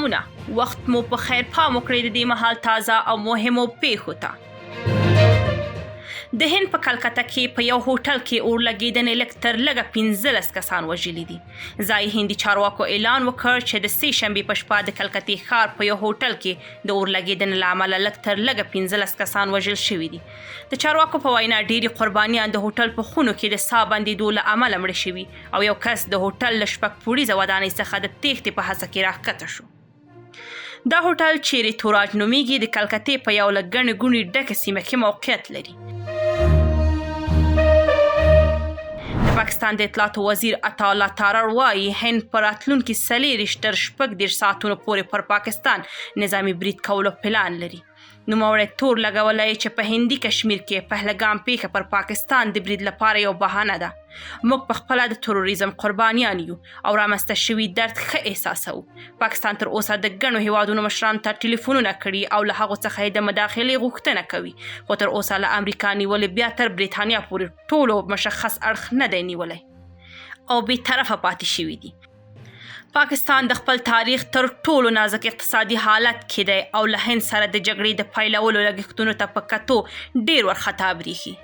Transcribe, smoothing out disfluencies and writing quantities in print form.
مننه. وخت مو په خیر پام وکړئ د دې مهال تازه او مهمو پیښو ته. د هند په کلکته کې په یو هوټل کې اور لګېدنې لږ تر لږه 15 کسان وژلي دي. ځایي هندي چارواکو اعلان وکړ چې د سې شنبې په شپه د کلکتې ښار په یو هوټل کې د اور لګېدنې له امله لږ تر لږه 15 کسان وژل شوي دي. د چارواکو په وینا ډېرې قربانیان د هوټل په خونو کې د ساه بندېدو له امله مړه شوي او یو کس د هوټل له 6 پوړیزه ودانۍ څخه د تېښتې په هڅه کې راښکته شو. دا هوټل چې ریتوراج نومیږي د کلکتې په یو له ګڼې ګوڼې ډکه سیمه کې موقعیت لري. پاکستان د اطلاعاتو وزیر عطاالله تارار وايي هند په راتلونکي 4 تر 6 ساعتونو پورې پر پاکستان نظامي برید کولو پلان لري. نوموړی تور لګولی چې په هندي کشمیر کې پهلګام پیښه پر پاکستان د برید لپاره یو بهانه ده. موږ په خپله د تروریزم قربانیان یو او رامنځته شوي درد ښه احساسوو. پاکستان تر اوسه د ګڼو هیوادونو مشرانو ته ټلیفونونه کړي او له هغو څخه یې د مداخلې غوښتنه کوي، خو تر اوسه له امریکا نیولې بیا تر بریتانیا پورې ټولو مشخص اړخ نه دی نیولی او بېطرفه پاتې شوي دي. پاکستان د خپل تاریخ تر ټولو نازک اقتصادي حالت کې دی او له هند سره د جګړې د پیلولو لګښتونو ته په کتو ډېر ورخطا برېښي.